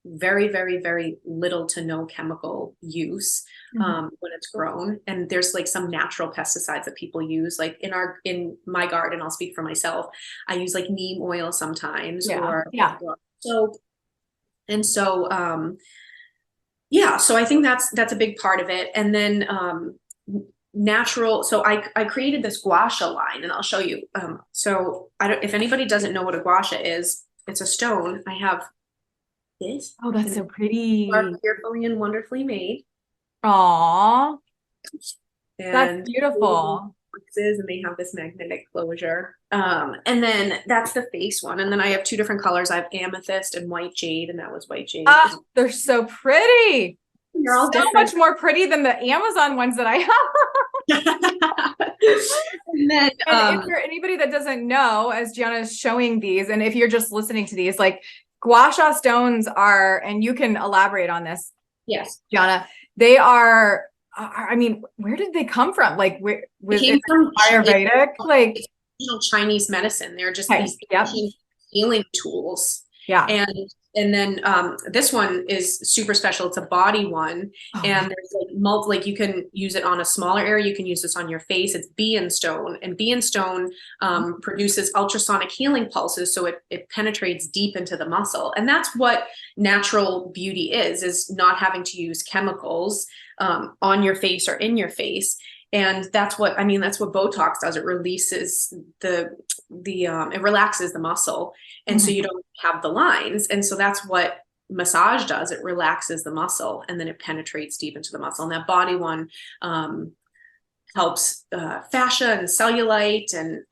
very, very, very little to no chemical use when it's grown. And there's like some natural pesticides that people use, like in my garden, I'll speak for myself. I use like neem oil sometimes or soap. And so, so I think that's a big part of it. And then natural. So I created this gua sha line, and I'll show you. So if anybody doesn't know what a gua sha is, it's a stone. I have this. Oh, that's so pretty. Fearfully and wonderfully made. Aww. And that's beautiful. And they have this magnetic closure. And then that's the face one. And then I have 2 different colors. I have amethyst and white jade, and that was white jade. Ah, they're so pretty. You're all so much more pretty than the Amazon ones that I have. And then, if you're anybody that doesn't know, as Gianna is showing these, and if you're just listening to these, like gua sha stones are, and you can elaborate on this. Yes, Gianna, they are. I mean, where did they come from? Like, where was it from Ayurvedic? Like Chinese medicine. They're just these healing tools. Yeah. And then this one is super special. It's a body one. Oh. And there's like you can use it on a smaller area. You can use this on your face. It's bean stone, and bean stone produces ultrasonic healing pulses. So it penetrates deep into the muscle. And that's what natural beauty is not having to use chemicals on your face or in your face. And that's what Botox does. It releases it relaxes the muscle. And so you don't have the lines. And so that's what massage does, it relaxes the muscle and then it penetrates deep into the muscle. And that body one helps fascia and cellulite. And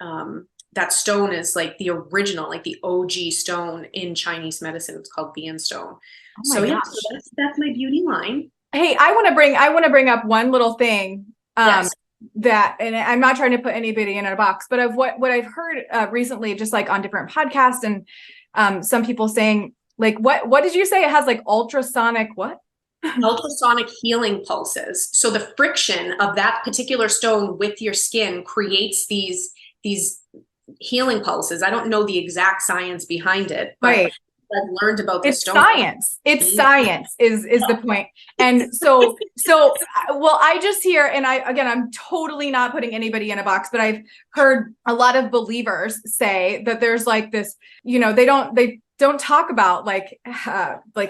that stone is like the original, like the OG stone in Chinese medicine. It's called Bian stone. So yeah, so that's my beauty line. Hey, I want to bring up one little thing. Yes. That, and I'm not trying to put anybody in a box, but of what I've heard recently, just like on different podcasts, and some people saying, like, what did you say? It has like ultrasonic what? Ultrasonic healing pulses. So the friction of that particular stone with your skin creates these healing pulses. I don't know the exact science behind it, but Right. I've learned about this stone. It's science is the point. And so, well, I just hear, and I'm totally not putting anybody in a box, but I've heard a lot of believers say that there's like this, they don't talk about like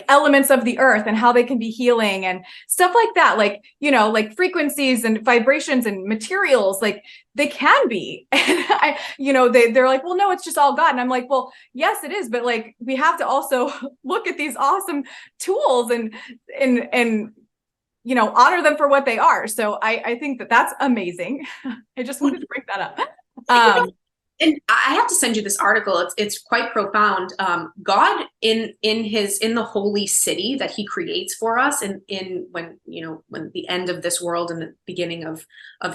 elements of the earth and how they can be healing and stuff like that. Like, like frequencies and vibrations and materials, like they can be. And they're like, well, no, it's just all God. And I'm like, well, yes, it is. But like, we have to also look at these awesome tools and honor them for what they are. So I think that that's amazing. I just wanted to bring that up. And I have to send you this article. It's quite profound. God in the holy city that he creates for us, and when the end of this world and the beginning of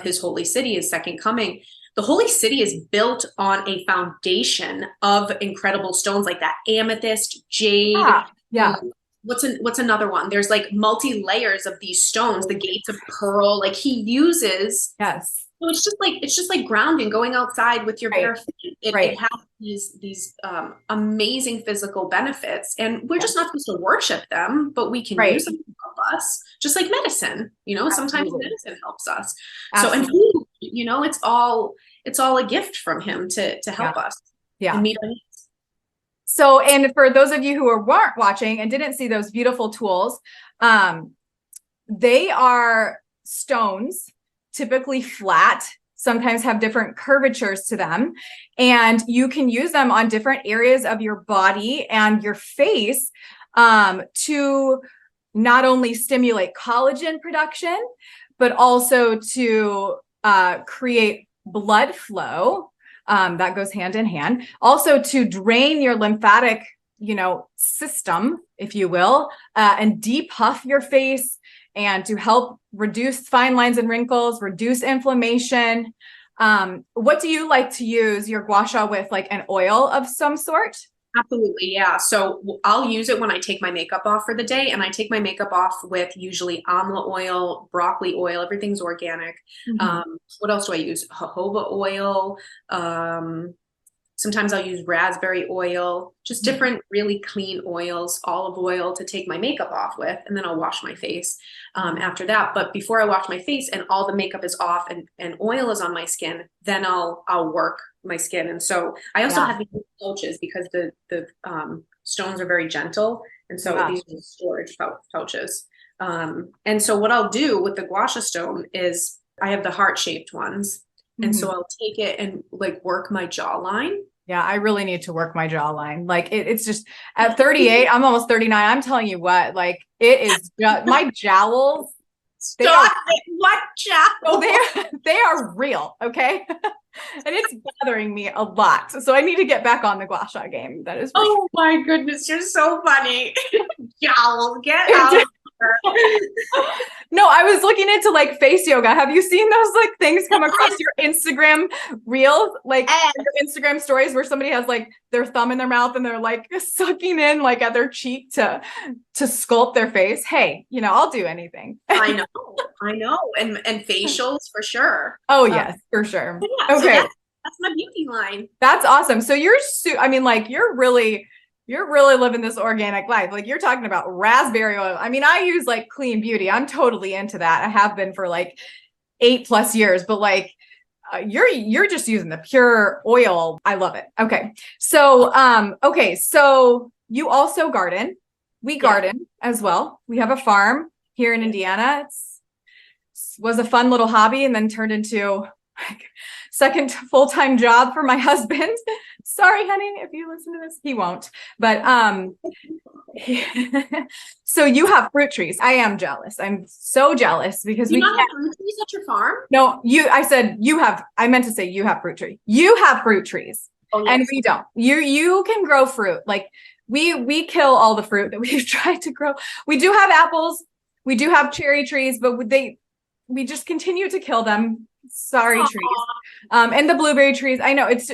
his holy city, his second coming, the holy city is built on a foundation of incredible stones like that amethyst, jade. Yeah. What's another one? There's like multi layers of these stones, the gates of pearl. Like he uses. Yes. So it's just like grounding, going outside with your bare feet. It has these amazing physical benefits, and we're just not supposed to worship them, but we can use them to help us, just like medicine. Sometimes medicine helps us. Absolutely. So and food, it's all a gift from him to help us. Yeah. And meet our needs. So, and for those of you who weren't watching and didn't see those beautiful tools, they are stones. Typically flat, sometimes have different curvatures to them, and you can use them on different areas of your body and your face to not only stimulate collagen production, but also to create blood flow. That goes hand in hand. Also to drain your lymphatic, system, if you will, and depuff your face, and to help reduce fine lines and wrinkles, reduce inflammation. What do you like to use your gua sha with, like an oil of some sort? Absolutely, yeah. So I'll use it when I take my makeup off for the day, and I take my makeup off with usually amla oil, broccoli oil, everything's organic. Mm-hmm. What else do I use? Jojoba oil. Sometimes I'll use raspberry oil, just different really clean oils, olive oil to take my makeup off with, and then I'll wash my face after that. But before I wash my face and all the makeup is off and oil is on my skin, then I'll work my skin. And so I also have these pouches because the stones are very gentle. And so these are storage pouches. And so what I'll do with the gua sha stone is I have the heart-shaped ones. And so I'll take it and like work my jawline. Yeah, I really need to work my jawline. Like it's just at 38, I'm almost 39. I'm telling you what, like it is just, my jowls. What jowls? They are real. Okay. And it's bothering me a lot. So I need to get back on the gua sha game. That is. Oh my goodness. You're so funny. Jowls, get out. No, I was looking into like face yoga. Have you seen those like things come across your Instagram reels, like your Instagram stories where somebody has like their thumb in their mouth and they're like sucking in like at their cheek to sculpt their face? Hey, I'll do anything. I know. And facials for sure. Oh yes, for sure. Yeah, okay. So that's my beauty line. That's awesome. So you're you're really living this organic life. Like you're talking about raspberry oil. I mean, I use like clean beauty. I'm totally into that. I have been for like 8+ years, but like you're just using the pure oil. I love it. Okay. So, so you also garden. We garden as well. We have a farm here in Indiana. Was a fun little hobby and then turned into second full-time job for my husband. Sorry, honey, if you listen to this, he won't. But so you have fruit trees. I am jealous. I'm so jealous because You we not can't. have fruit trees at your farm? No, I said you have. I meant to say you have fruit trees. You have fruit trees, Oh, yes. and we don't. You can grow fruit. Like we kill all the fruit that we've tried to grow. We do have apples. We do have cherry trees, but we just continue to kill them. Sorry, Aww. trees. And the blueberry trees. I know it's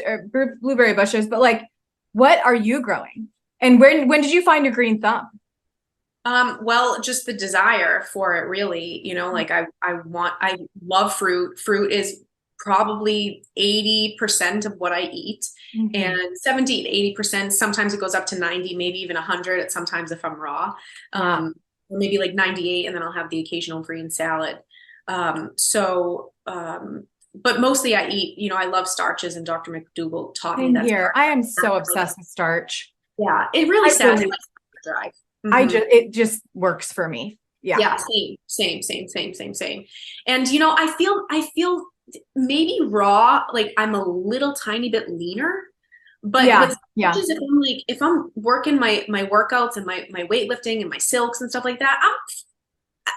blueberry bushes, but like, what are you growing? And when did you find your green thumb? Well, just the desire for it, really, like I love fruit. Fruit is probably 80% of what I eat, and 70 to 80%. Sometimes it goes up to 90, maybe even 100 sometimes if I'm raw, or maybe like 98, and then I'll have the occasional green salad. But mostly I eat, I love starches, and Dr. McDougall taught me that. Here, I am so obsessed with starch. Yeah, it really satisfies the drive. It just works for me. Yeah. Same. And I feel maybe raw, like I'm a little tiny bit leaner, but if I'm working my workouts and my weightlifting and my silks and stuff like that,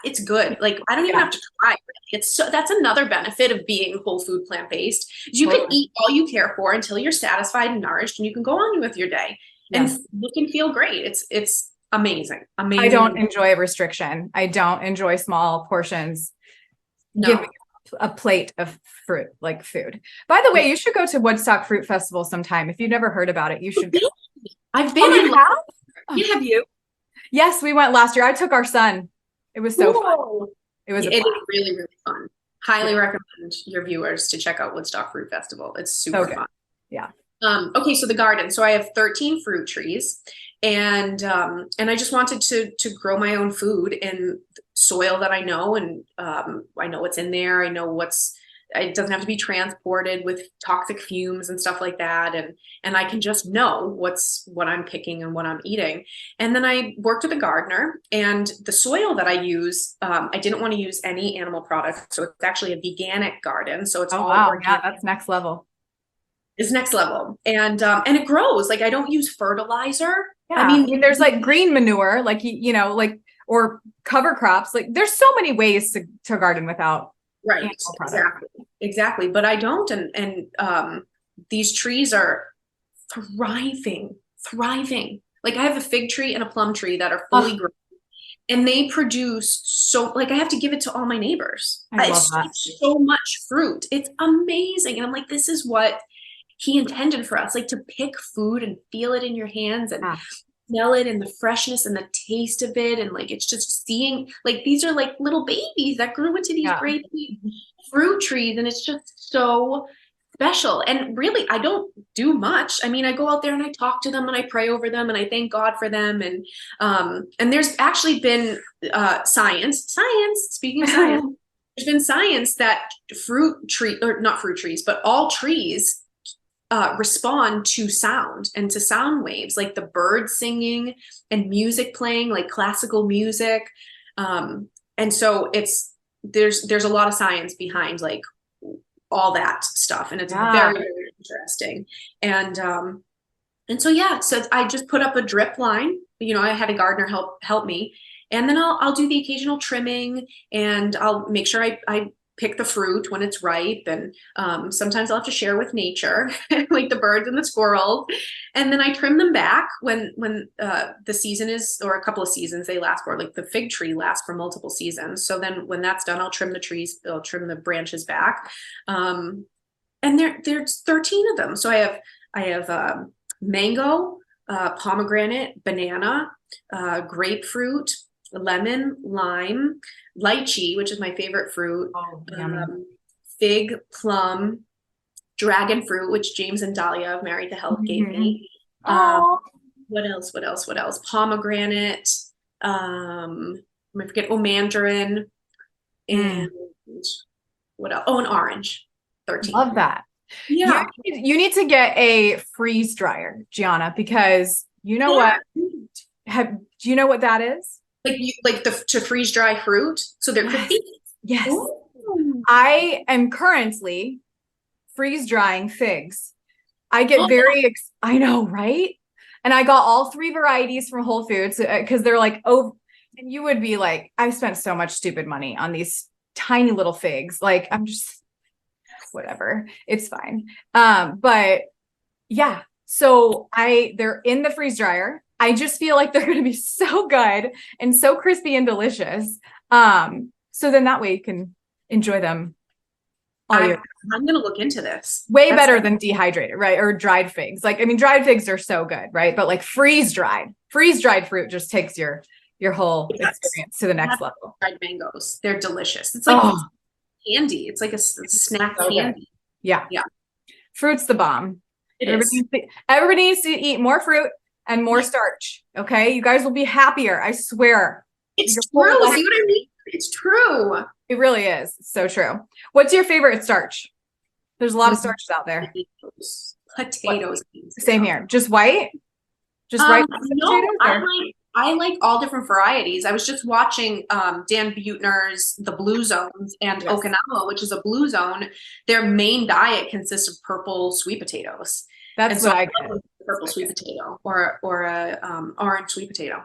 it's good. Like I don't even have to try. That's another benefit of being whole food plant-based. You can eat all you care for until you're satisfied and nourished, and you can go on with your day and look and feel great. It's amazing. I don't enjoy restriction. I don't enjoy small portions. No. Give me a plate of fruit, like food. By the way, you should go to Woodstock Fruit Festival sometime. If you've never heard about it, you should go. I've been. Have you? Yes, we went last year. I took our son. It was so fun. It was really, really fun. Highly recommend your viewers to check out Woodstock Fruit Festival. It's super fun. Yeah. Okay, so the garden. So I have 13 fruit trees, and I just wanted to grow my own food in soil that I know, and I know what's in there. I know it doesn't have to be transported with toxic fumes and stuff like that, and I can just know what I'm picking and what I'm eating. And then I worked with a gardener, and the soil that I use, I didn't want to use any animal products, so it's actually a veganic garden. So it's all organic. Yeah, that's next level. Is next level. And it grows. Like I don't use fertilizer. Yeah. I mean, there's like green manure, like, like, or cover crops. Like there's so many ways to garden without. Right. Exactly. But I don't. And these trees are thriving. Like I have a fig tree and a plum tree that are fully grown, and they produce I have to give it to all my neighbors. I love that. So much fruit. It's amazing. And I'm like, this is what he intended for us, like to pick food and feel it in your hands and smell it and the freshness and the taste of it. And like, it's just seeing, like, these are like little babies that grew into these great big fruit trees. And it's just so special. And really, I don't do much. I mean, I go out there and I talk to them and I pray over them and I thank God for them. And there's actually been science, speaking of science, there's been science that not fruit trees, but all trees respond to sound and to sound waves, like the birds singing and music playing, like classical music. And so there's a lot of science behind like all that stuff. And it's very, very interesting. And so I just put up a drip line. I had a gardener help me. And then I'll do the occasional trimming, and I'll make sure I pick the fruit when it's ripe. And sometimes I'll have to share with nature, like the birds and the squirrels. And then I trim them back when the season is, or a couple of seasons they last for, like the fig tree lasts for multiple seasons. So then when that's done, I'll trim the branches back. And there's 13 of them. So I have mango, pomegranate, banana, grapefruit, lemon, lime, lychee, which is my favorite fruit, fig, plum, dragon fruit, which James and Dahlia of Married to Health gave me. What else? Pomegranate, I forget, mandarin, and what else? Oh, an orange. 13. Love that. Yeah. You need to get a freeze dryer, Gianna, because you know what? Do you know what that is? To freeze dry fruit. So there could be. Yes. I am currently freeze drying figs. I get I know, right? And I got all 3 varieties from Whole Foods because they're like, oh, and you would be like, I spent so much stupid money on these tiny little figs. Like, I'm just, whatever, it's fine. But yeah, so they're in the freeze dryer. I just feel like they're going to be so good and so crispy and delicious. So then that way you can enjoy them all year. I'm going to look into this. Way better than dehydrated, right? Or dried figs. Like, I mean, dried figs are so good, right? But like freeze-dried fruit just takes your whole experience to the next level. Dried mangoes. They're delicious. It's like candy. It's like a snack candy. Yeah. Yeah. Fruit's the bomb. Everybody needs to eat more fruit and more starch. Okay. You guys will be happier. I swear. It's true. See what I mean? It's true. It really is. It's so true. What's your favorite starch? There's a lot of starches out there. Potatoes. Same here. Just white? Just white? No, I like all different varieties. I was just watching Dan Buettner's The Blue Zones and Okinawa, which is a blue zone. Their main diet consists of purple sweet potatoes. That's what I get. Purple sweet potato or a orange sweet potato.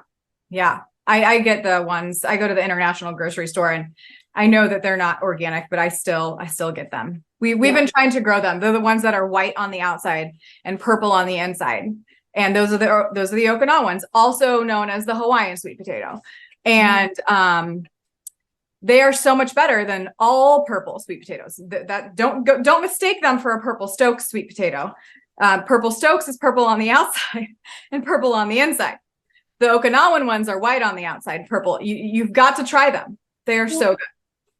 Yeah. I get the ones. I go to the international grocery store and I know that they're not organic, but I still get them. We've been trying to grow them. They're the ones that are white on the outside and purple on the inside. And those are the Okinawa ones, also known as the Hawaiian sweet potato. And they are so much better than all purple sweet potatoes. Don't mistake them for a purple Stokes sweet potato. Purple Stokes is purple on the outside and purple on the inside. The Okinawan ones are white on the outside, purple. You've got to try them. They are so good.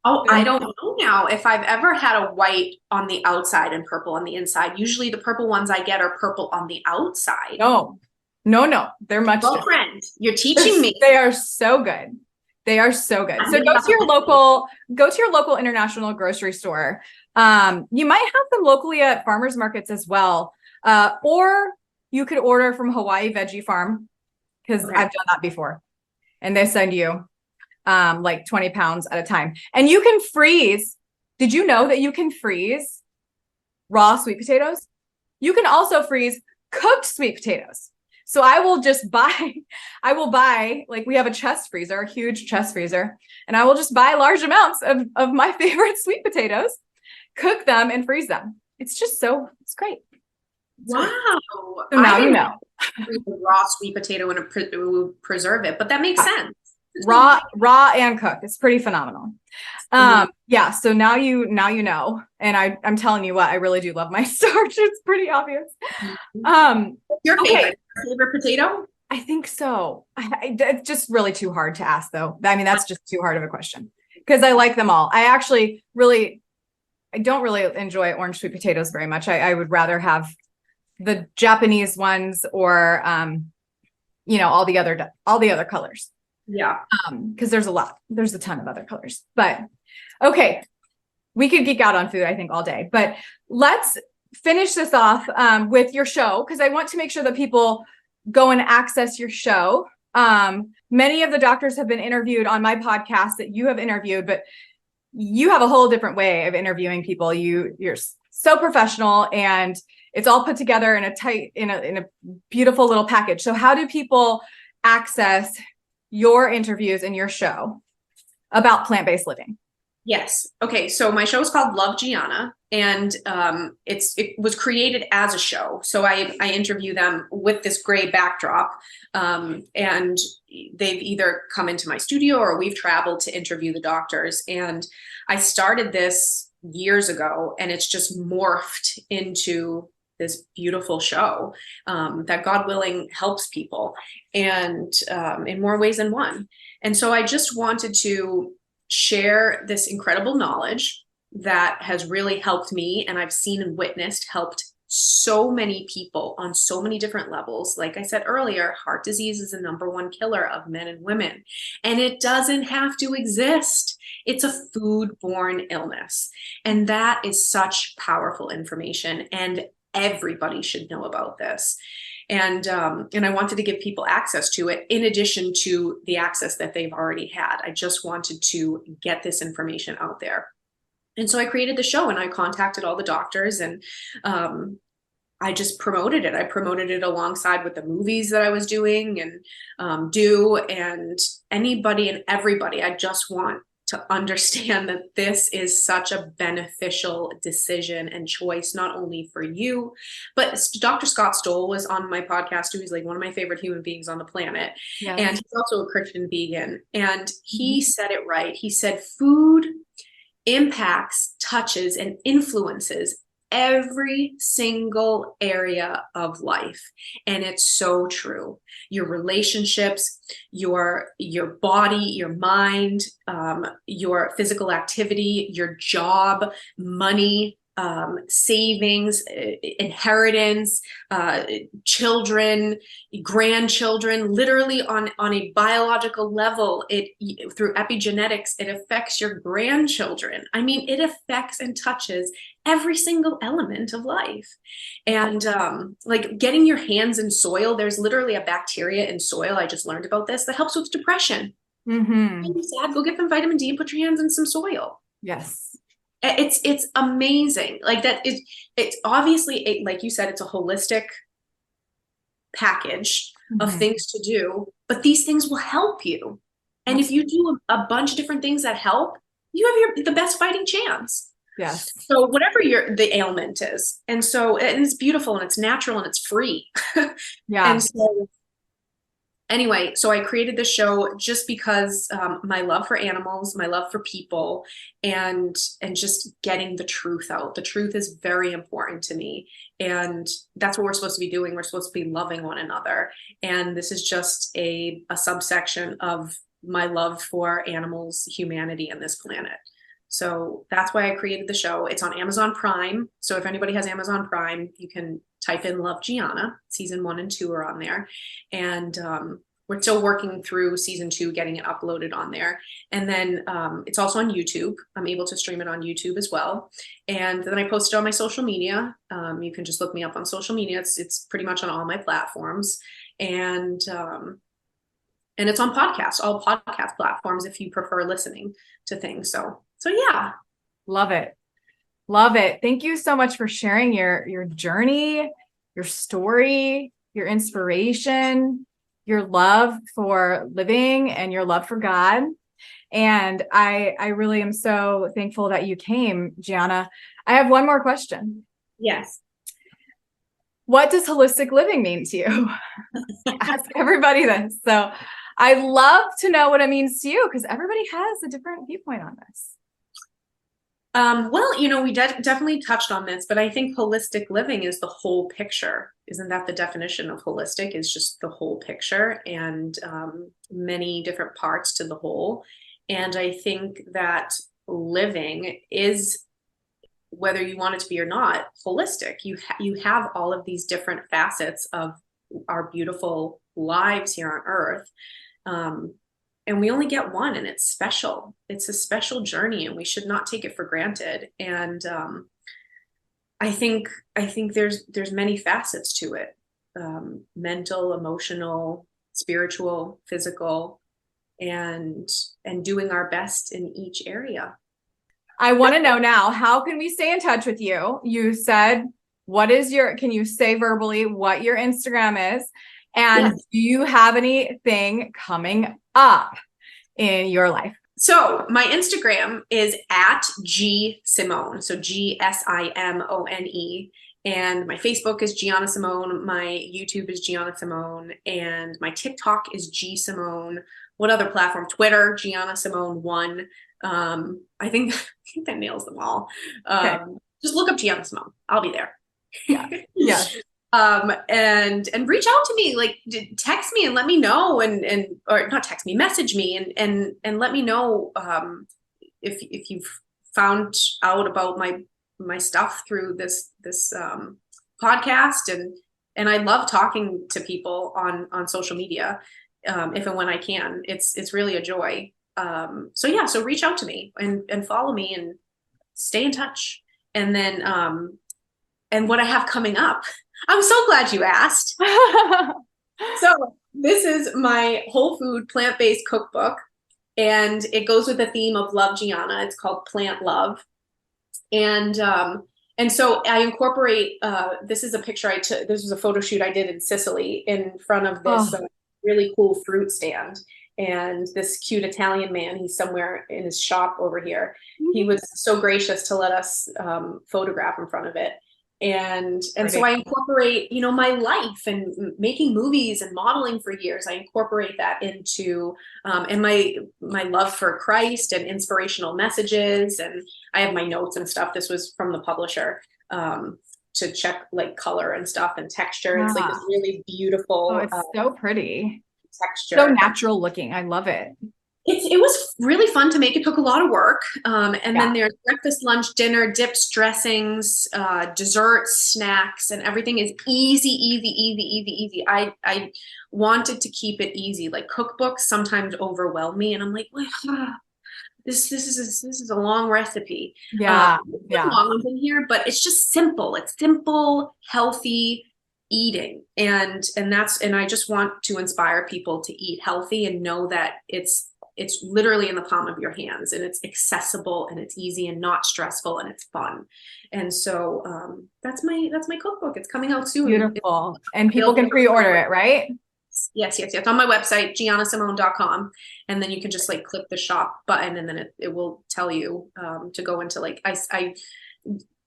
Oh, I don't know now if I've ever had a white on the outside and purple on the inside. Usually the purple ones I get are purple on the outside. No. They're much different. Friend, you're teaching me. They are so good. They are so good. So go to your local international grocery store. You might have them locally at farmers markets as well. Or you could order from Hawaii Veggie Farm, because I've done that before. And they send you like 20 pounds at a time. And you can freeze. Did you know that you can freeze raw sweet potatoes? You can also freeze cooked sweet potatoes. So I will buy, like, we have a chest freezer, a huge chest freezer, and I will just buy large amounts of my favorite sweet potatoes, cook them and freeze them. It's great. Wow. So now you know. Raw sweet potato and preserve it, but that makes sense. Raw and cooked. It's pretty phenomenal. Yeah. So now you know. And I'm telling you what, I really do love my starch. It's pretty obvious. Your favorite potato? I think so. It's just really too hard to ask, though. I mean, that's just too hard of a question because I like them all. I don't really enjoy orange sweet potatoes very much. I would rather have the Japanese ones or, all the other colors. Yeah. Because there's a ton of other colors, but okay. We could geek out on food, I think, all day, but let's finish this off with your show, because I want to make sure that people go and access your show. Many of the doctors have been interviewed on my podcast that you have interviewed, but you have a whole different way of interviewing people. You're so professional, and it's all put together in a beautiful little package. So how do people access your interviews and your show about plant-based living? Yes. Okay. So my show is called Love Gianna, and it was created as a show. So I interview them with this gray backdrop, and they've either come into my studio or we've traveled to interview the doctors. And I started this years ago, and it's just morphed into this beautiful show that, God willing, helps people, and in more ways than one. And so I just wanted to share this incredible knowledge that has really helped me, and I've seen and witnessed helped so many people on so many different levels. Like I said earlier, heart disease is the #1 killer of men and women, and it doesn't have to exist. It's a food-borne illness, and that is such powerful information, and everybody should know about this. And I wanted to give people access to it in addition to the access that they've already had. I just wanted to get this information out there. And so I created the show and I contacted all the doctors and I just promoted it. I promoted it alongside with the movies that I was doing and and anybody and everybody. I just want to understand that this is such a beneficial decision and choice, not only for you, but Dr. Scott Stoll was on my podcast, who is like one of my favorite human beings on the planet. Yes. And he's also a Christian vegan. And he said it right. He said, food impacts, touches, and influences every single area of life. And it's so true. Your relationships, your body, your mind, your physical activity, your job, money, savings, inheritance, children, grandchildren, literally on a biological level, through epigenetics, it affects your grandchildren. I mean, it affects and touches every single element of life. And like getting your hands in soil, there's literally a bacteria in soil, I just learned about this, that helps with depression. Mm-hmm. When you're sad, go get some vitamin D and put your hands in some soil. Yes. It's amazing. Like that is, it's obviously, like you said, it's a holistic package of things to do, but these things will help you. And if you do a bunch of different things that help, you have the best fighting chance. Yes. So whatever the ailment is. And so, and it's beautiful and it's natural and it's free. Yeah. And so anyway, so I created the show just because my love for animals, my love for people, and just getting the truth out. The truth is very important to me. And that's what we're supposed to be doing. We're supposed to be loving one another. And this is just a subsection of my love for animals, humanity, and this planet. So that's why I created the show. It's on Amazon Prime. So if anybody has Amazon Prime, you can type in Love Gianna. Season 1 and 2 are on there. And we're still working through season 2, getting it uploaded on there. And then it's also on YouTube. I'm able to stream it on YouTube as well. And then I post it on my social media. You can just look me up on social media. It's pretty much on all my platforms. And it's on podcasts, all podcast platforms, if you prefer listening to things. So yeah. Love it. Love it. Thank you so much for sharing your journey, your story, your inspiration, your love for living, and your love for God. And I really am so thankful that you came, Gianna. I have one more question. Yes. What does holistic living mean to you? Ask everybody this. So I'd love to know what it means to you, because everybody has a different viewpoint on this. Well, we definitely touched on this, but I think holistic living is the whole picture. Isn't that the definition of holistic? Is just the whole picture and many different parts to the whole. And I think that living is, whether you want it to be or not, holistic. You have all of these different facets of our beautiful lives here on Earth. And we only get one, and it's special. It's a special journey, and we should not take it for granted. And I think there's many facets to it: mental, emotional, spiritual, physical, and doing our best in each area. I want to know now, how can we stay in touch with you? You said, can you say verbally what your Instagram is? And Yes. Do you have anything coming up in your life? So my Instagram is @GSimone. So GSIMONE. And my Facebook is Gianna Simone. My YouTube is Gianna Simone. And my TikTok is G Simone. What other platform? Twitter, Gianna Simone 1. I think that nails them all. Okay. Just look up Gianna Simone. I'll be there. Yeah. Yeah. And reach out to me, like text me and let me know, or not text me, message me and let me know if you've found out about my stuff through this podcast, and I love talking to people on social media if and when I can. It's really a joy. So reach out to me and follow me and stay in touch. And then and what I have coming up. I'm so glad you asked. So this is my whole food plant-based cookbook, and it goes with the theme of Love Gianna. It's called Plant Love. And so I incorporate, this is a picture I took, this was a photo shoot I did in Sicily in front of this really cool fruit stand. And this cute Italian man, he's somewhere in his shop over here. He was so gracious to let us photograph in front of it. And so I incorporate, my life and making movies and modeling for years. I incorporate that into, and my love for Christ and inspirational messages. And I have my notes and stuff. This was from the publisher, to check like color and stuff and texture. It's like this really beautiful. Oh, it's so pretty. Texture. So natural looking. I love it. It was really fun to make. It took a lot of work. Then there's breakfast, lunch, dinner, dips, dressings, desserts, snacks, and everything is easy. I wanted to keep it easy. Like cookbooks sometimes overwhelm me, and I'm like, this is a long recipe. Long ones in here, but it's just simple. It's simple, healthy eating, and I just want to inspire people to eat healthy and know that it's literally in the palm of your hands, and it's accessible, and it's easy and not stressful, and it's fun. And so that's my cookbook. It's coming out soon. Beautiful. And people can pre-order it, right? Yes. On my website, giannasimone.com. And then you can just like click the shop button, and then it will tell you to go into like,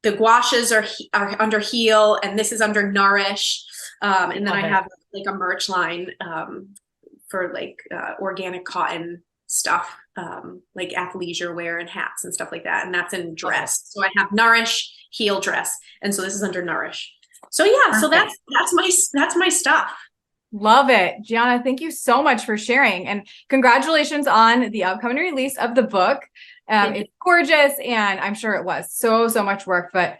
the gouaches are under Heal, and this is under Nourish. And then I have like a merch line for like organic cotton stuff, like athleisure wear and hats and stuff like that. And that's in dress. So I have Nourish, Heal, Dress. And so this is under Nourish. So yeah, so that's my stuff. Love it. Gianna, thank you so much for sharing, and congratulations on the upcoming release of the book. It's gorgeous, and I'm sure it was so much work, but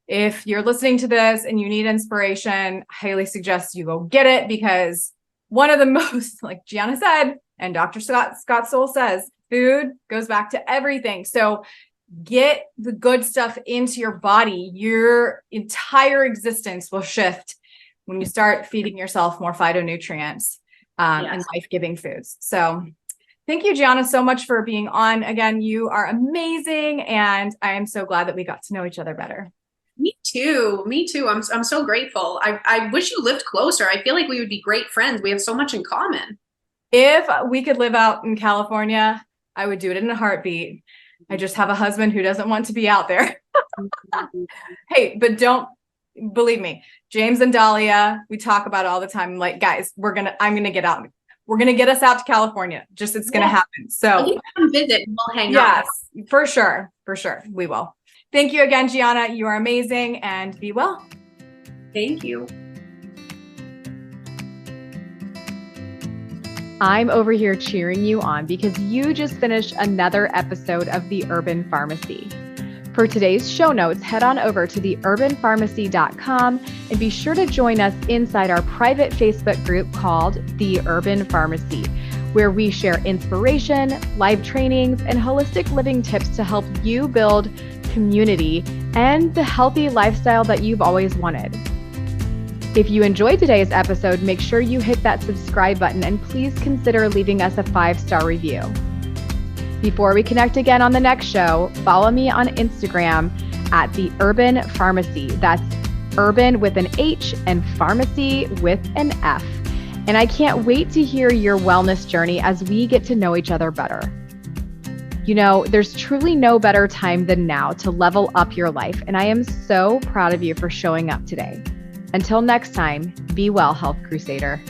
if you're listening to this and you need inspiration, I highly suggest you go get it, because one of the most, like Gianna said, and Dr. Scott Soul says, food goes back to everything. So get the good stuff into your body. Your entire existence will shift when you start feeding yourself more phytonutrients and life-giving foods. So thank you, Gianna, so much for being on. Again, you are amazing, and I am so glad that we got to know each other better. Me too. I'm so grateful. I wish you lived closer. I feel like we would be great friends. We have so much in common. If we could live out in California, I would do it in a heartbeat. I just have a husband who doesn't want to be out there. Hey, but don't believe me. James and Dahlia, we talk about it all the time. Like, guys, I'm going to get out. We're going to get us out to California. It's going to happen. So you come visit and we'll hang Yes, out. for sure. We will. Thank you again, Gianna. You are amazing, and be well. Thank you. I'm over here cheering you on because you just finished another episode of The Urban Pharmacy. For today's show notes, head on over to theurbanpharmacy.com and be sure to join us inside our private Facebook group called The Urban Pharmacy, where we share inspiration, live trainings, and holistic living tips to help you build community and the healthy lifestyle that you've always wanted. If you enjoyed today's episode, make sure you hit that subscribe button and please consider leaving us a 5-star review. Before we connect again on the next show, follow me on Instagram at The Urban Pharmacy. That's urban with an H and pharmacy with an F. And I can't wait to hear your wellness journey as we get to know each other better. You know, there's truly no better time than now to level up your life, and I am so proud of you for showing up today. Until next time, be well, Health Crusader.